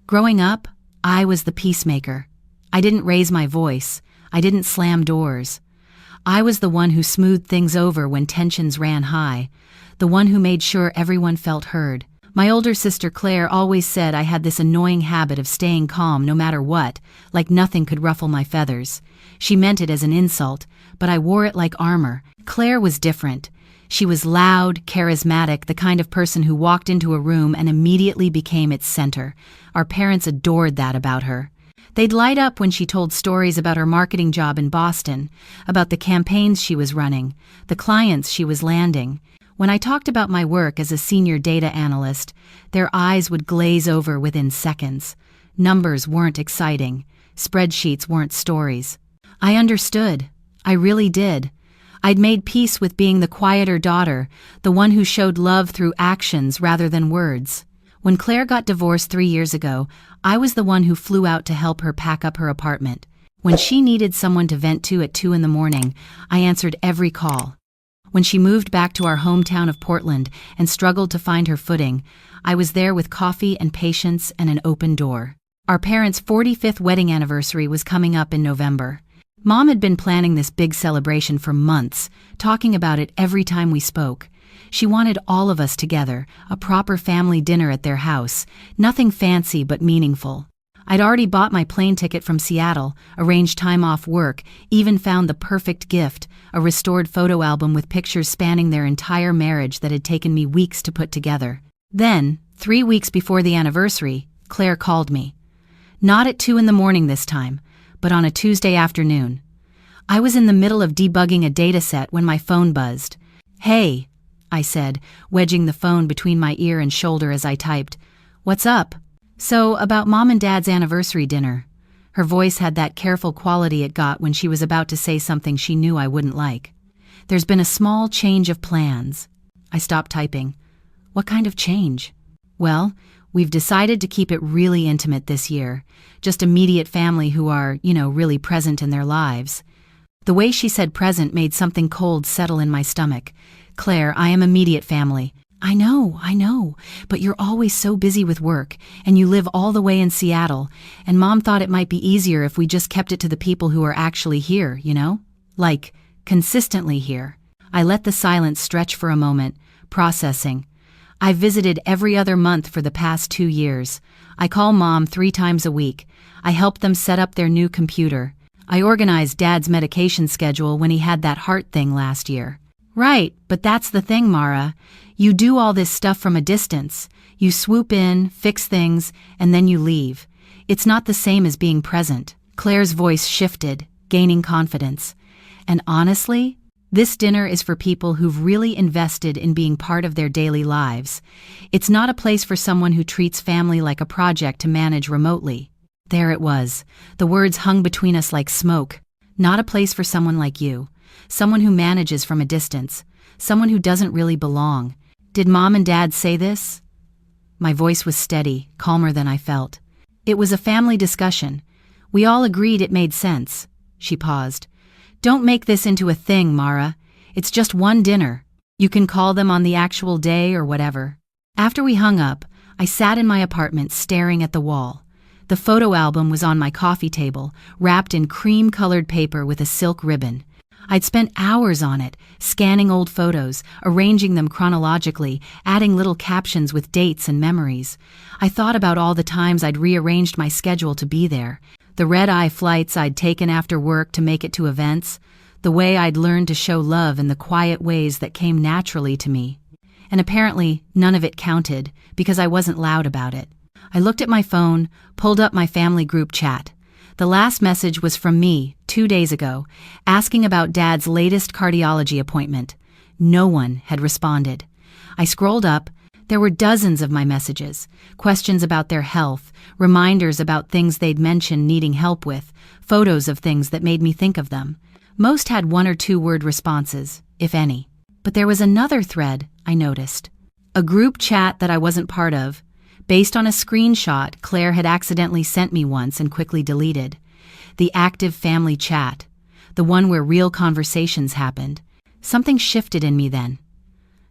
Growing up, I was the peacemaker. I didn't raise my voice. I didn't slam doors. I was the one who smoothed things over when tensions ran high, the one who made sure everyone felt heard. My older sister Claire always said I had this annoying habit of staying calm no matter what, like nothing could ruffle my feathers. She meant it as an insult, but I wore it like armor. Claire was different. She was loud, charismatic, the kind of person who walked into a room and immediately became its center. Our parents adored that about her. They'd light up when she told stories about her marketing job in Boston, about the campaigns she was running, the clients she was landing. When I talked about my work as a senior data analyst, their eyes would glaze over within seconds. Numbers weren't exciting. Spreadsheets weren't stories. I understood. I really did. I'd made peace with being the quieter daughter, the one who showed love through actions rather than words. When Claire got divorced 3 years ago, I was the one who flew out to help her pack up her apartment. When she needed someone to vent to at 2 in the morning, I answered every call. When she moved back to our hometown of Portland and struggled to find her footing, I was there with coffee and patience and an open door. Our parents' 45th wedding anniversary was coming up in November. Mom had been planning this big celebration for months, talking about it every time we spoke. She wanted all of us together, a proper family dinner at their house, nothing fancy but meaningful. I'd already bought my plane ticket from Seattle, arranged time off work, even found the perfect gift, a restored photo album with pictures spanning their entire marriage that had taken me weeks to put together. Then, 3 weeks before the anniversary, Claire called me. Not at 2 in the morning this time, but on a Tuesday afternoon. I was in the middle of debugging a dataset when my phone buzzed. "Hey," I said, wedging the phone between my ear and shoulder as I typed. "What's up?" "So, about Mom and Dad's anniversary dinner." Her voice had that careful quality it got when she was about to say something she knew I wouldn't like. "There's been a small change of plans." I stopped typing. "What kind of change?" "Well, we've decided to keep it really intimate this year. Just immediate family who are, really present in their lives." The way she said present made something cold settle in my stomach. "Claire, I am immediate family." I know, but you're always so busy with work, and you live all the way in Seattle, and Mom thought it might be easier if we just kept it to the people who are actually here, Like, consistently here." I let the silence stretch for a moment, processing. I've visited every other month for the past 2 years. I call Mom 3 times a week. I help them set up their new computer. I organized Dad's medication schedule when he had that heart thing last year. "Right, but that's the thing, Mara. You do all this stuff from a distance. You swoop in, fix things, and then you leave. It's not the same as being present." Claire's voice shifted, gaining confidence. "And honestly, this dinner is for people who've really invested in being part of their daily lives. It's not a place for someone who treats family like a project to manage remotely." There it was. The words hung between us like smoke. Not a place for someone like you. Someone who manages from a distance. Someone who doesn't really belong. Did Mom and Dad say this? My voice was steady, calmer than I felt. "It was a family discussion. We all agreed it made sense." She paused. "Don't make this into a thing, Mara. It's just one dinner. You can call them on the actual day or whatever." After we hung up, I sat in my apartment staring at the wall. The photo album was on my coffee table, wrapped in cream-colored paper with a silk ribbon. I'd spent hours on it, scanning old photos, arranging them chronologically, adding little captions with dates and memories. I thought about all the times I'd rearranged my schedule to be there, the red-eye flights I'd taken after work to make it to events, the way I'd learned to show love in the quiet ways that came naturally to me. And apparently, none of it counted, because I wasn't loud about it. I looked at my phone, pulled up my family group chat. The last message was from me, 2 days ago, asking about Dad's latest cardiology appointment. No one had responded. I scrolled up. There were dozens of my messages, questions about their health, reminders about things they'd mentioned needing help with, photos of things that made me think of them. Most had 1 or 2 word responses, if any. But there was another thread, I noticed. A group chat that I wasn't part of, based on a screenshot Claire had accidentally sent me once and quickly deleted. The active family chat, the one where real conversations happened. Something shifted in me then.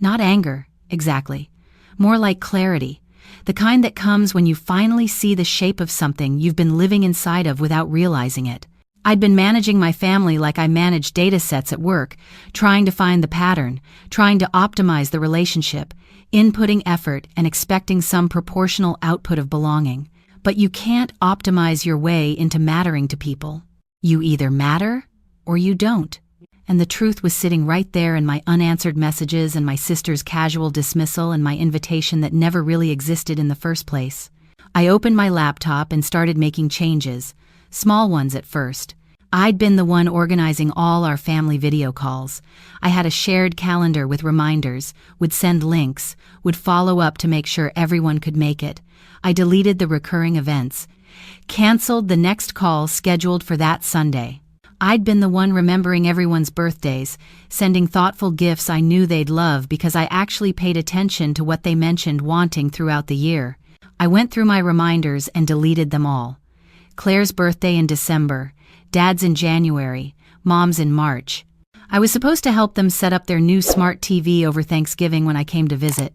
Not anger, exactly. More like clarity. The kind that comes when you finally see the shape of something you've been living inside of without realizing it. I'd been managing my family like I managed data sets at work, trying to find the pattern, trying to optimize the relationship, inputting effort and expecting some proportional output of belonging. But you can't optimize your way into mattering to people. You either matter or you don't. And the truth was sitting right there in my unanswered messages and my sister's casual dismissal and my invitation that never really existed in the first place. I opened my laptop and started making changes, small ones at first. I'd been the one organizing all our family video calls. I had a shared calendar with reminders, would send links, would follow up to make sure everyone could make it. I deleted the recurring events, canceled the next call scheduled for that Sunday. I'd been the one remembering everyone's birthdays, sending thoughtful gifts I knew they'd love because I actually paid attention to what they mentioned wanting throughout the year. I went through my reminders and deleted them all. Claire's birthday in December, Dad's in January, Mom's in March. I was supposed to help them set up their new smart TV over Thanksgiving when I came to visit.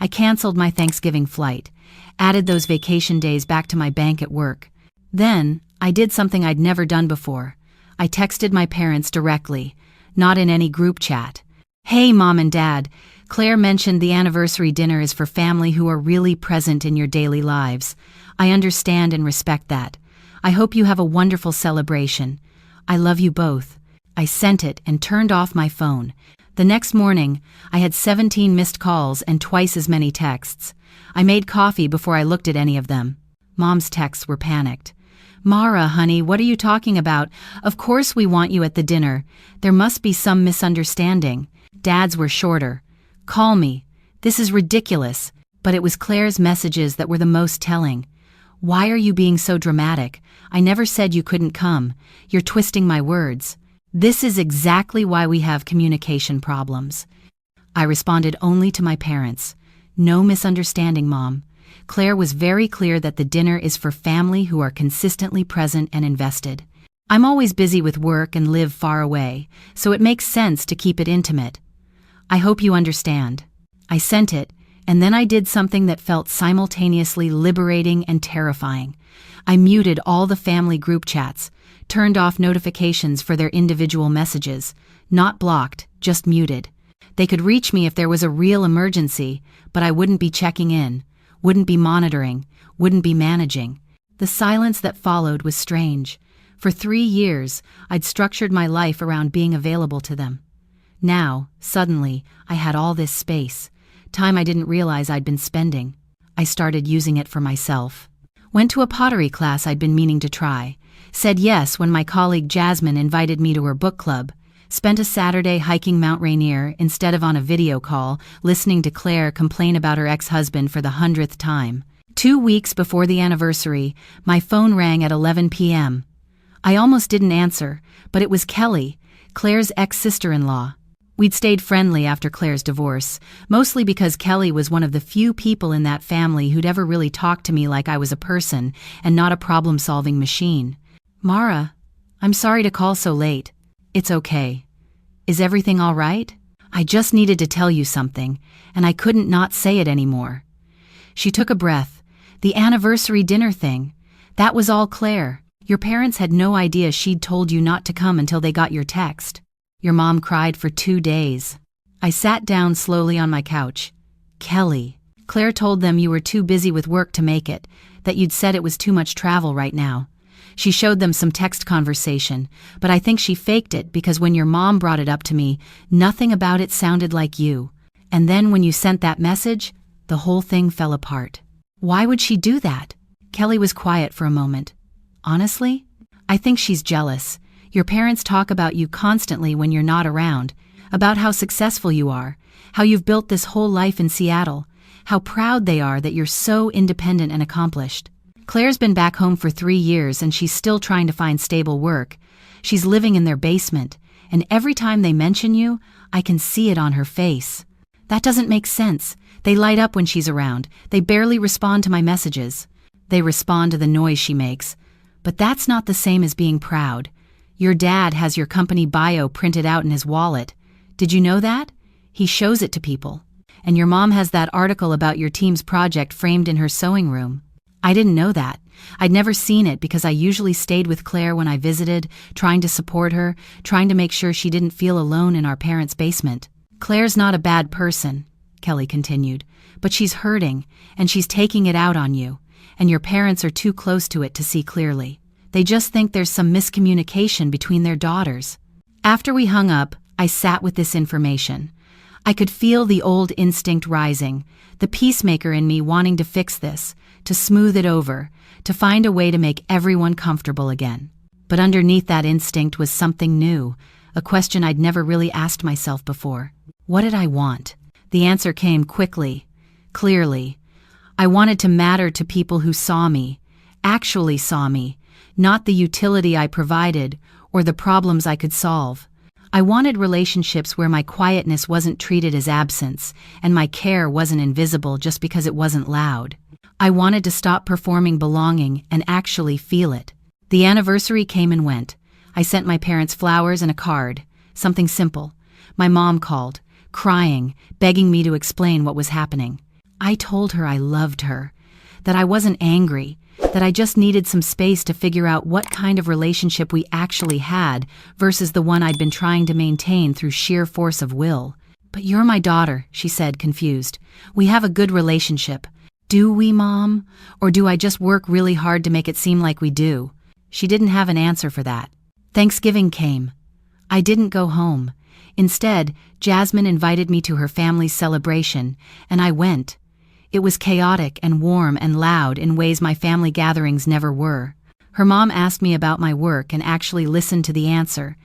I canceled my Thanksgiving flight, added those vacation days back to my bank at work. Then, I did something I'd never done before. I texted my parents directly, not in any group chat. "Hey, Mom and Dad, Claire mentioned the anniversary dinner is for family who are really present in your daily lives. I understand and respect that. I hope you have a wonderful celebration. I love you both." I sent it and turned off my phone. The next morning, I had 17 missed calls and twice as many texts. I made coffee before I looked at any of them. Mom's texts were panicked. "Mara, honey, what are you talking about? Of course we want you at the dinner. There must be some misunderstanding." Dad's were shorter. "Call me. This is ridiculous." But it was Claire's messages that were the most telling. "Why are you being so dramatic? I never said you couldn't come. You're twisting my words. This is exactly why we have communication problems." I responded only to my parents. "No misunderstanding, Mom. Claire was very clear that the dinner is for family who are consistently present and invested. I'm always busy with work and live far away, so it makes sense to keep it intimate. I hope you understand." I sent it, and then I did something that felt simultaneously liberating and terrifying. I muted all the family group chats, turned off notifications for their individual messages, not blocked, just muted. They could reach me if there was a real emergency, but I wouldn't be checking in, wouldn't be monitoring, wouldn't be managing. The silence that followed was strange. For 3 years, I'd structured my life around being available to them. Now, suddenly, I had all this space, time I didn't realize I'd been spending. I started using it for myself. Went to a pottery class I'd been meaning to try. Said yes when my colleague Jasmine invited me to her book club. Spent a Saturday hiking Mount Rainier instead of on a video call, listening to Claire complain about her ex-husband for the 100th time. 2 weeks before the anniversary, my phone rang at 11 p.m. I almost didn't answer, but it was Kelly, Claire's ex-sister-in-law. We'd stayed friendly after Claire's divorce, mostly because Kelly was one of the few people in that family who'd ever really talked to me like I was a person and not a problem-solving machine. "Mara, I'm sorry to call so late. It's okay. Is everything all right? I just needed to tell you something, and I couldn't not say it anymore." She took a breath. "The anniversary dinner thing. That was all Claire. Your parents had no idea she'd told you not to come until they got your text. Your mom cried for 2 days." I sat down slowly on my couch. "Kelly, Claire told them you were too busy with work to make it, that you'd said it was too much travel right now. She showed them some text conversation, but I think she faked it because when your mom brought it up to me, nothing about it sounded like you. And then when you sent that message, the whole thing fell apart." "Why would she do that?" Kelly was quiet for a moment. "Honestly, I think she's jealous. Your parents talk about you constantly when you're not around, about how successful you are, how you've built this whole life in Seattle, how proud they are that you're so independent and accomplished. Claire's been back home for 3 years and she's still trying to find stable work. She's living in their basement, and every time they mention you, I can see it on her face. That doesn't make sense. They light up when she's around. They barely respond to my messages. They respond to the noise she makes. But that's not the same as being proud. Your dad has your company bio printed out in his wallet. Did you know that? He shows it to people. And your mom has that article about your team's project framed in her sewing room. I didn't know that. I'd never seen it because I usually stayed with Claire when I visited, trying to support her, trying to make sure she didn't feel alone in our parents' basement. Claire's not a bad person, Kelly continued, but she's hurting, and she's taking it out on you, and your parents are too close to it to see clearly. They just think there's some miscommunication between their daughters. After we hung up, I sat with this information. I could feel the old instinct rising, the peacemaker in me wanting to fix this, to smooth it over, to find a way to make everyone comfortable again. But underneath that instinct was something new, a question I'd never really asked myself before. What did I want? The answer came quickly, clearly. I wanted to matter to people who saw me, actually saw me, not the utility I provided or the problems I could solve. I wanted relationships where my quietness wasn't treated as absence and my care wasn't invisible just because it wasn't loud. I wanted to stop performing belonging and actually feel it. The anniversary came and went. I sent my parents flowers and a card, something simple. My mom called, crying, begging me to explain what was happening. I told her I loved her, that I wasn't angry, that I just needed some space to figure out what kind of relationship we actually had versus the one I'd been trying to maintain through sheer force of will. But you're my daughter, she said, confused. We have a good relationship. Do we, Mom? Or do I just work really hard to make it seem like we do? She didn't have an answer for that. Thanksgiving came. I didn't go home. Instead, Jasmine invited me to her family's celebration, and I went. It was chaotic and warm and loud in ways my family gatherings never were. Her mom asked me about my work and actually listened to the answer,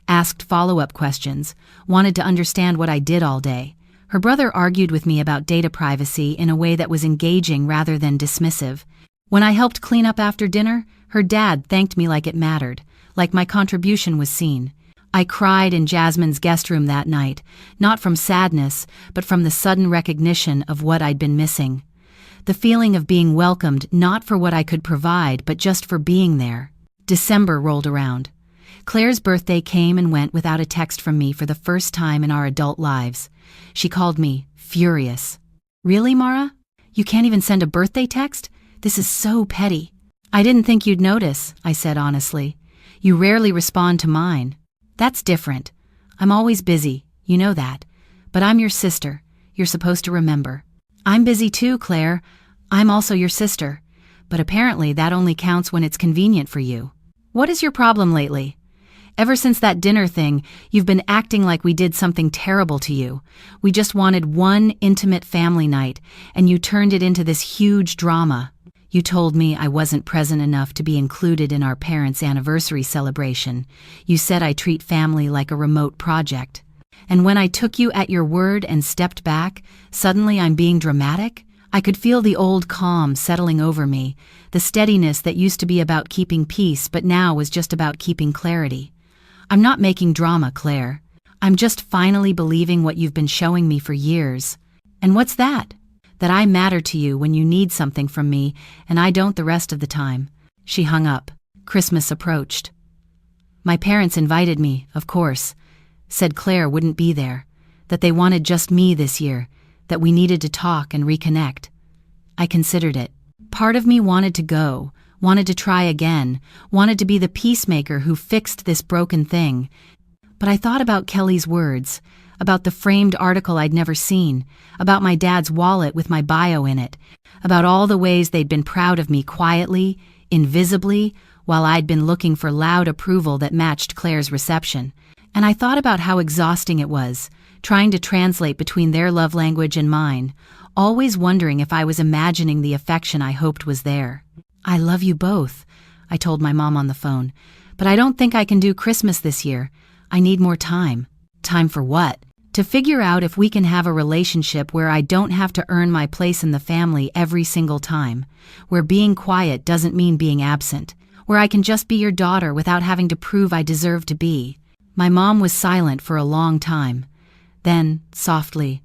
asked follow-up questions, wanted to understand what I did all day. Her brother argued with me about data privacy in a way that was engaging rather than dismissive. When I helped clean up after dinner, her dad thanked me like it mattered, like my contribution was seen. I cried in Jasmine's guest room that night, not from sadness, but from the sudden recognition of what I'd been missing. The feeling of being welcomed not for what I could provide, but just for being there. December rolled around. Claire's birthday came and went without a text from me for the first time in our adult lives. She called me, furious. Really, Mara? You can't even send a birthday text? This is so petty. I didn't think you'd notice, I said honestly. You rarely respond to mine. That's different. I'm always busy, you know that. But I'm your sister. You're supposed to remember. I'm busy too, Claire. I'm also your sister. But apparently that only counts when it's convenient for you. What is your problem lately? Ever since that dinner thing, you've been acting like we did something terrible to you. We just wanted one intimate family night, and you turned it into this huge drama. You told me I wasn't present enough to be included in our parents' anniversary celebration. You said I treat family like a remote project. And when I took you at your word and stepped back, suddenly I'm being dramatic? I could feel the old calm settling over me, the steadiness that used to be about keeping peace but now was just about keeping clarity. I'm not making drama, Claire. I'm just finally believing what you've been showing me for years. And what's that? That I matter to you when you need something from me, and I don't the rest of the time. She hung up. Christmas approached. My parents invited me, of course. Said Claire wouldn't be there. That they wanted just me this year. That we needed to talk and reconnect. I considered it. Part of me wanted to go, wanted to try again, wanted to be the peacemaker who fixed this broken thing. But I thought about Kelly's words, about the framed article I'd never seen, about my dad's wallet with my bio in it, about all the ways they'd been proud of me quietly, invisibly, while I'd been looking for loud approval that matched Claire's reception. And I thought about how exhausting it was, trying to translate between their love language and mine, always wondering if I was imagining the affection I hoped was there. I love you both, I told my mom on the phone, but I don't think I can do Christmas this year. I need more time. Time for what? To figure out if we can have a relationship where I don't have to earn my place in the family every single time, where being quiet doesn't mean being absent, where I can just be your daughter without having to prove I deserve to be. My mom was silent for a long time. Then, softly,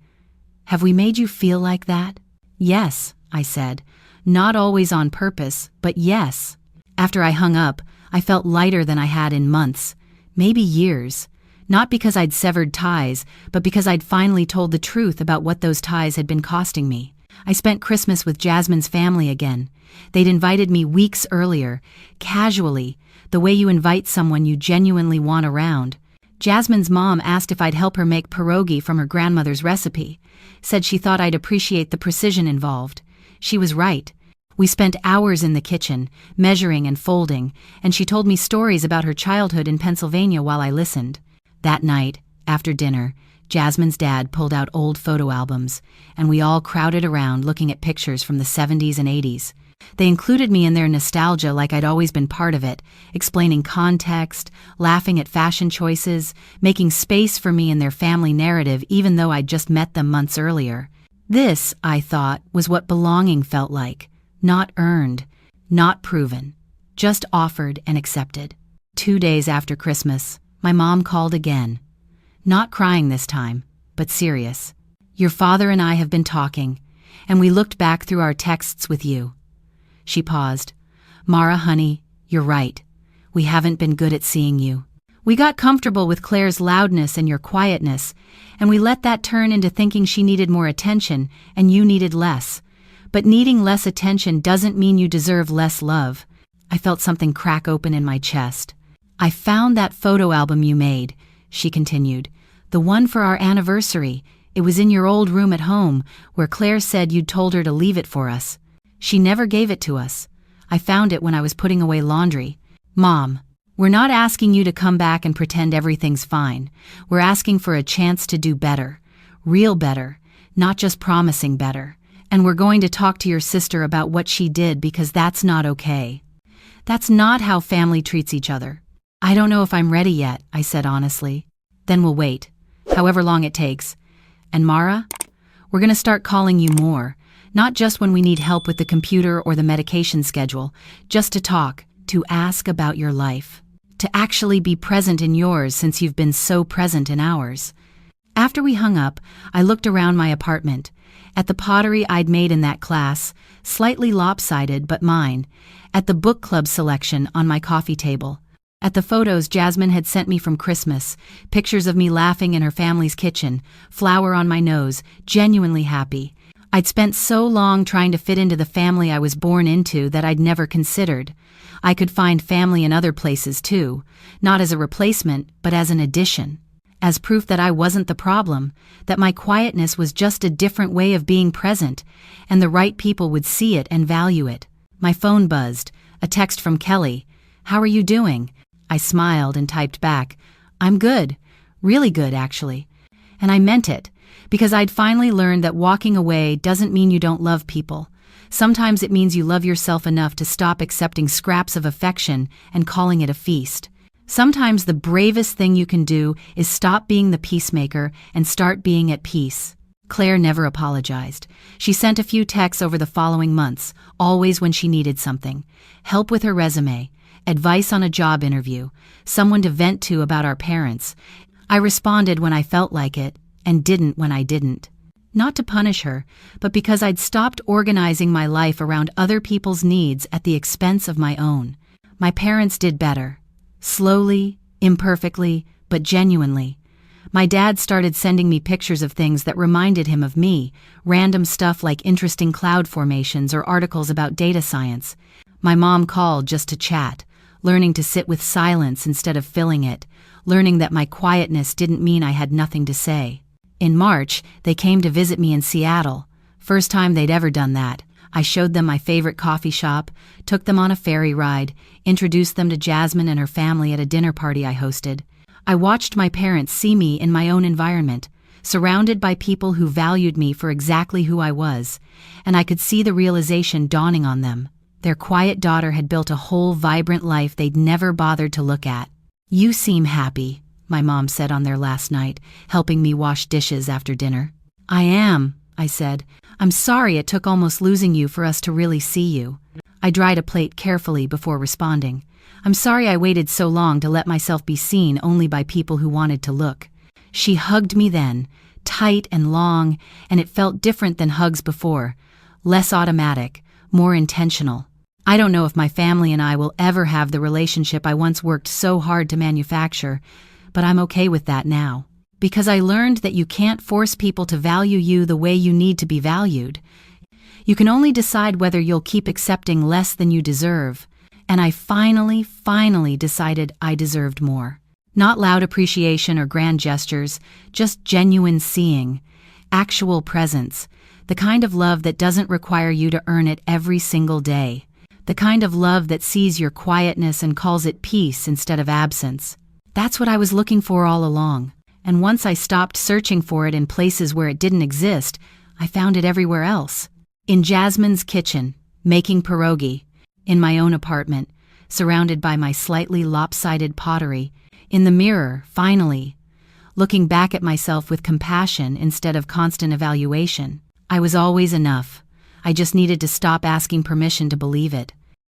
"Have we made you feel like that?" "Yes," I said. Not always on purpose, but yes. After I hung up, I felt lighter than I had in months, maybe years. Not because I'd severed ties, but because I'd finally told the truth about what those ties had been costing me. I spent Christmas with Jasmine's family again. They'd invited me weeks earlier, casually, the way you invite someone you genuinely want around. Jasmine's mom asked if I'd help her make pierogi from her grandmother's recipe, said she thought I'd appreciate the precision involved. She was right. We spent hours in the kitchen, measuring and folding, and she told me stories about her childhood in Pennsylvania while I listened. That night, after dinner, Jasmine's dad pulled out old photo albums, and we all crowded around looking at pictures from the 70s and 80s. They included me in their nostalgia like I'd always been part of it, explaining context, laughing at fashion choices, making space for me in their family narrative even though I'd just met them months earlier. This, I thought, was what belonging felt like. Not earned, not proven, just offered and accepted. 2 days after Christmas, my mom called again. Not crying this time, but serious. Your father and I have been talking, and we looked back through our texts with you. She paused. Mara, honey, you're right. We haven't been good at seeing you. We got comfortable with Claire's loudness and your quietness, and we let that turn into thinking she needed more attention and you needed less. But needing less attention doesn't mean you deserve less love. I felt something crack open in my chest. I found that photo album you made, she continued. The one for our anniversary. It was in your old room at home, where Claire said you'd told her to leave it for us. She never gave it to us. I found it when I was putting away laundry. Mom, we're not asking you to come back and pretend everything's fine. We're asking for a chance to do better. Real better, not just promising better. And we're going to talk to your sister about what she did because that's not okay. That's not how family treats each other. I don't know if I'm ready yet, I said honestly. Then we'll wait, however long it takes. And Mara, we're going to start calling you more, not just when we need help with the computer or the medication schedule, just to talk, to ask about your life, to actually be present in yours since you've been so present in ours. After we hung up, I looked around my apartment, at the pottery I'd made in that class, slightly lopsided but mine, at the book club selection on my coffee table, at the photos Jasmine had sent me from Christmas, pictures of me laughing in her family's kitchen, flower on my nose, genuinely happy. I'd spent so long trying to fit into the family I was born into that I'd never considered. I could find family in other places too, not as a replacement, but as an addition. As proof that I wasn't the problem, that my quietness was just a different way of being present, and the right people would see it and value it. My phone buzzed, a text from Kelly. How are you doing? I smiled and typed back, I'm good, really good actually. And I meant it, because I'd finally learned that walking away doesn't mean you don't love people. Sometimes it means you love yourself enough to stop accepting scraps of affection and calling it a feast. Sometimes the bravest thing you can do is stop being the peacemaker and start being at peace. Claire never apologized. She sent a few texts over the following months, always when she needed something. Help with her resume, advice on a job interview, someone to vent to about our parents. I responded when I felt like it, and didn't when I didn't. Not to punish her, but because I'd stopped organizing my life around other people's needs at the expense of my own. My parents did better. Slowly, imperfectly, but genuinely. My dad started sending me pictures of things that reminded him of me, random stuff like interesting cloud formations or articles about data science. My mom called just to chat, learning to sit with silence instead of filling it, learning that my quietness didn't mean I had nothing to say. In March, they came to visit me in Seattle. First time they'd ever done that. I showed them my favorite coffee shop, took them on a ferry ride, introduced them to Jasmine and her family at a dinner party I hosted. I watched my parents see me in my own environment, surrounded by people who valued me for exactly who I was, and I could see the realization dawning on them. Their quiet daughter had built a whole vibrant life they'd never bothered to look at. You seem happy, my mom said on their last night, helping me wash dishes after dinner. I am, I said. I'm sorry it took almost losing you for us to really see you. I dried a plate carefully before responding. I'm sorry I waited so long to let myself be seen only by people who wanted to look. She hugged me then, tight and long, and it felt different than hugs before. Less automatic, more intentional. I don't know if my family and I will ever have the relationship I once worked so hard to manufacture, but I'm okay with that now. Because I learned that you can't force people to value you the way you need to be valued. You can only decide whether you'll keep accepting less than you deserve. And I finally decided I deserved more. Not loud appreciation or grand gestures, just genuine seeing, actual presence, the kind of love that doesn't require you to earn it every single day. The kind of love that sees your quietness and calls it peace instead of absence. That's what I was looking for all along. And once I stopped searching for it in places where it didn't exist, I found it everywhere else. In Jasmine's kitchen, making pierogi. In my own apartment, surrounded by my slightly lopsided pottery. In the mirror, finally. Looking back at myself with compassion instead of constant evaluation. I was always enough. I just needed to stop asking permission to believe it.